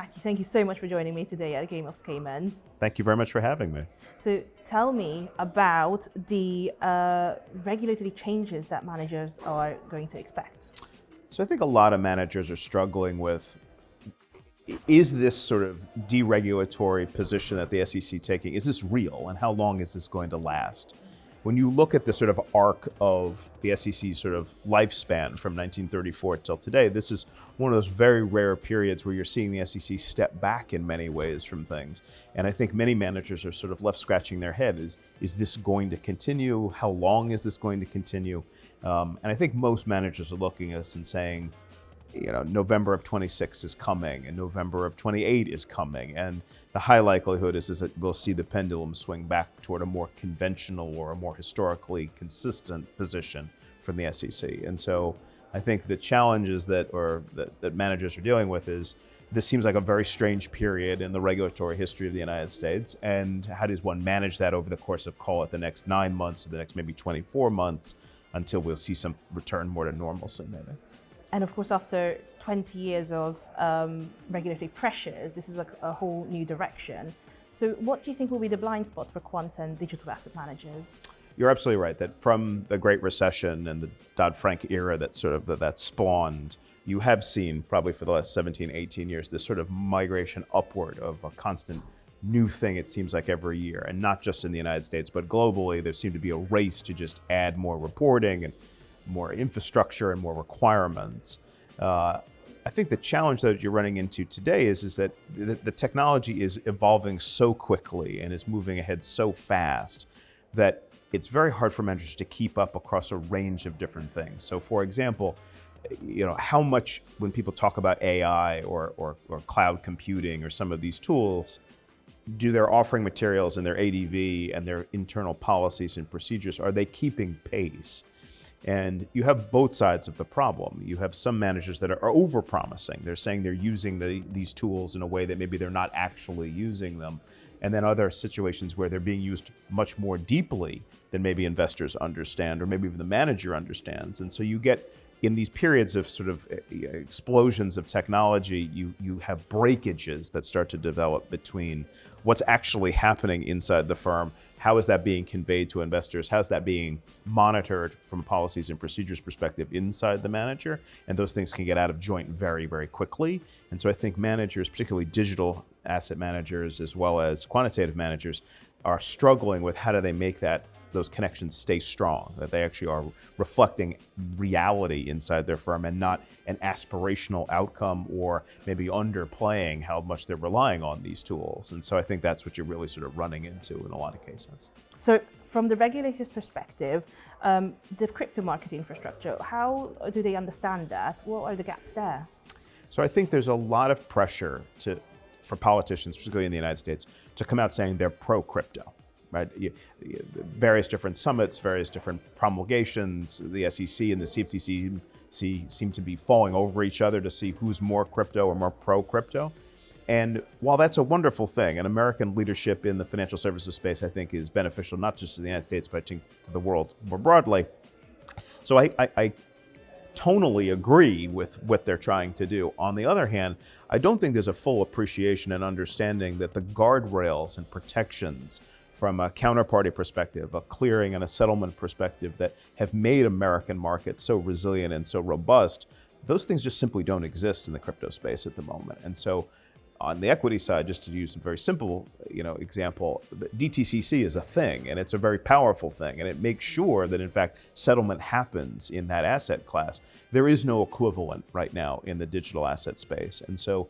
Matthew, thank you so much for joining me today at GAIM Ops Cayman. Thank you very much for having me. So tell me about the regulatory changes that managers are going to expect. So I think a lot of managers are struggling with, is this sort of deregulatory position that the SEC taking, is this real, and how long is this going to last? When you look at the sort of arc of the SEC's sort of lifespan from 1934 till today, this is one of those very rare periods where you're seeing the SEC step back in many ways from things. And I think many managers are sort of left scratching their head, is this going to continue? How long is this going to continue? And I think most managers are looking at us and saying, November of 26 is coming and November of 28 is coming. And the high likelihood is that we'll see the pendulum swing back toward a more conventional or a more historically consistent position from the SEC. And so I think the challenges that managers are dealing with is, this seems like a very strange period in the regulatory history of the United States. And how does one manage that over the course of, call it, the next 9 months to the next maybe 24 months until we'll see some return more to normalcy maybe. And of course, after 20 years of regulatory pressures, this is a whole new direction. So what do you think will be the blind spots for quant and digital asset managers? You're absolutely right that from the Great Recession and the Dodd-Frank era that spawned, you have seen probably for the last 17, 18 years, this sort of migration upward of a constant new thing, it seems like, every year. And not just in the United States, but globally, there seemed to be a race to just add more reporting and more infrastructure and more requirements. I think the challenge that you're running into today is that the technology is evolving so quickly and is moving ahead so fast that it's very hard for managers to keep up across a range of different things. So for example, how much, when people talk about AI or cloud computing or some of these tools, do their offering materials and their ADV and their internal policies and procedures, are they keeping pace? And you have both sides of the problem. You have some managers that are over-promising. They're saying they're using these tools in a way that maybe they're not actually using them. And then other situations where they're being used much more deeply than maybe investors understand, or maybe even the manager understands. And so you get, in these periods of sort of explosions of technology, you have breakages that start to develop between what's actually happening inside the firm, how is that being conveyed to investors, how's that being monitored from a policies and procedures perspective inside the manager, and those things can get out of joint very, very quickly. And so I think managers, particularly digital asset managers as well as quantitative managers, are struggling with how do they make those connections stay strong, that they actually are reflecting reality inside their firm and not an aspirational outcome or maybe underplaying how much they're relying on these tools. And so I think that's what you're really sort of running into in a lot of cases. So from the regulator's perspective, the crypto market infrastructure, how do they understand that? What are the gaps there? So I think there's a lot of pressure for politicians, particularly in the United States, to come out saying they're pro-crypto. Right? Various different summits, various different promulgations, the SEC and the CFTC seem to be falling over each other to see who's more crypto or more pro-crypto. And while that's a wonderful thing, and American leadership in the financial services space, I think, is beneficial not just to the United States, but I think to the world more broadly. So I tonally agree with what they're trying to do. On the other hand, I don't think there's a full appreciation and understanding that the guardrails and protections from a counterparty perspective, a clearing and a settlement perspective that have made American markets so resilient and so robust, those things just simply don't exist in the crypto space at the moment. And so on the equity side, just to use a very simple example, DTCC is a thing, and it's a very powerful thing, and it makes sure that in fact settlement happens in that asset class. There is no equivalent right now in the digital asset space. And so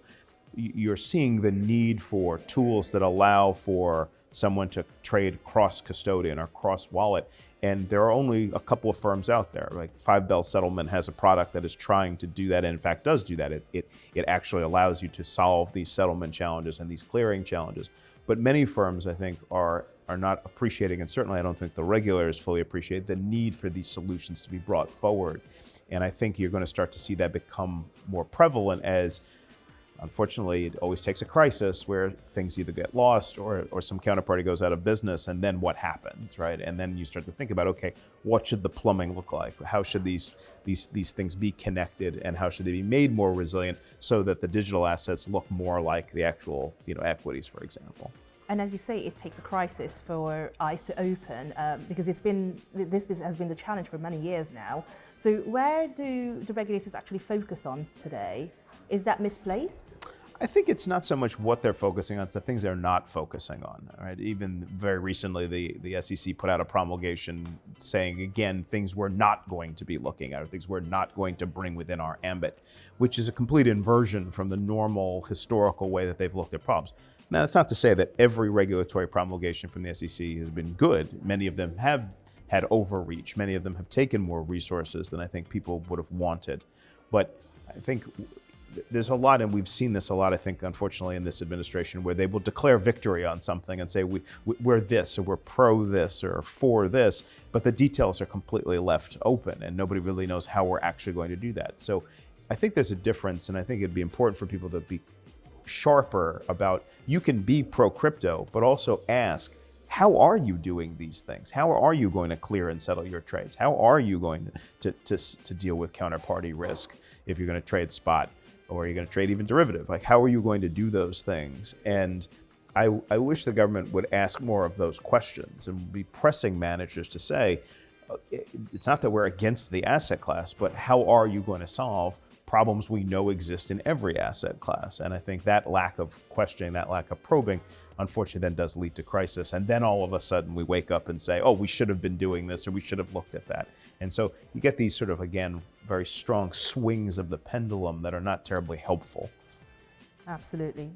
you're seeing the need for tools that allow for someone to trade cross-custodian or cross-wallet. And there are only a couple of firms out there. Like 5Bell Settlement has a product that is trying to do that, and in fact does do that. It actually allows you to solve these settlement challenges and these clearing challenges. But many firms, I think, are not appreciating, and certainly I don't think the regulators fully appreciate the need for these solutions to be brought forward. And I think you're going to start to see that become more prevalent as unfortunately, it always takes a crisis where things either get lost or some counterparty goes out of business, and then what happens, right? And then you start to think about, okay, what should the plumbing look like? How should these things be connected, and how should they be made more resilient so that the digital assets look more like the actual, equities, for example? And as you say, it takes a crisis for eyes to open because this business has been the challenge for many years now. So where do the regulators actually focus on today? Is that misplaced? I think it's not so much what they're focusing on, it's the things they're not focusing on. Right? Even very recently, the SEC put out a promulgation saying, again, things we're not going to be looking at, or things we're not going to bring within our ambit, which is a complete inversion from the normal historical way that they've looked at problems. Now, that's not to say that every regulatory promulgation from the SEC has been good. Many of them have had overreach. Many of them have taken more resources than I think people would have wanted. But I think there's a lot, and we've seen this a lot, I think, unfortunately, in this administration, where they will declare victory on something and say, we're this, or we're pro this, or for this, but the details are completely left open, and nobody really knows how we're actually going to do that. So I think there's a difference, and I think it'd be important for people to be sharper about, you can be pro-crypto, but also ask, how are you doing these things? How are you going to clear and settle your trades? How are you going to deal with counterparty risk if you're going to trade spot, or you're going to trade even derivative? Like, how are you going to do those things? And I wish the government would ask more of those questions and be pressing managers to say, it's not that we're against the asset class, but how are you going to solve problems we know exist in every asset class? And I think that lack of questioning, that lack of probing, unfortunately then does lead to crisis. And then all of a sudden we wake up and say, oh, we should have been doing this, or we should have looked at that. And so you get these sort of, again, very strong swings of the pendulum that are not terribly helpful. Absolutely.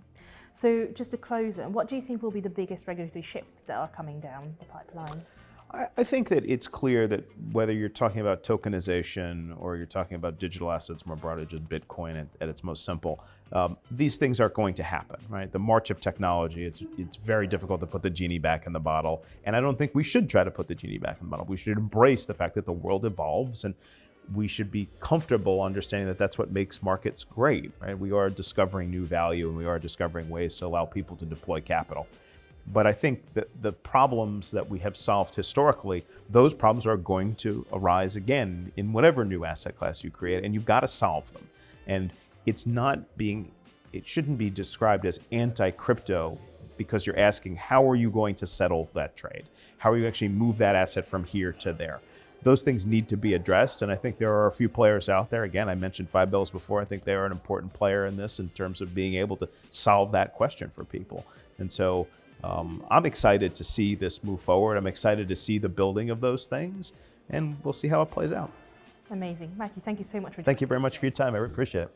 So just to close on, what do you think will be the biggest regulatory shifts that are coming down the pipeline? I think that it's clear that whether you're talking about tokenization or you're talking about digital assets more broadly, just Bitcoin at its most simple, these things are going to happen, right? The march of technology, it's very difficult to put the genie back in the bottle. And I don't think we should try to put the genie back in the bottle. We should embrace the fact that the world evolves, and we should be comfortable understanding that that's what makes markets great, right? We are discovering new value, and we are discovering ways to allow people to deploy capital. But I think that the problems that we have solved historically, those problems are going to arise again in whatever new asset class you create, and you've got to solve them. And it shouldn't be described as anti-crypto because you're asking, how are you going to settle that trade? How are you actually move that asset from here to there? Those things need to be addressed, and I think there are a few players out there. Again, I mentioned 5Bells before. I think they are an important player in this in terms of being able to solve that question for people. And so I'm excited to see this move forward. I'm excited to see the building of those things, and we'll see how it plays out. Amazing. Matthew, thank you so much for joining us. Thank you very much for your time. I really appreciate it.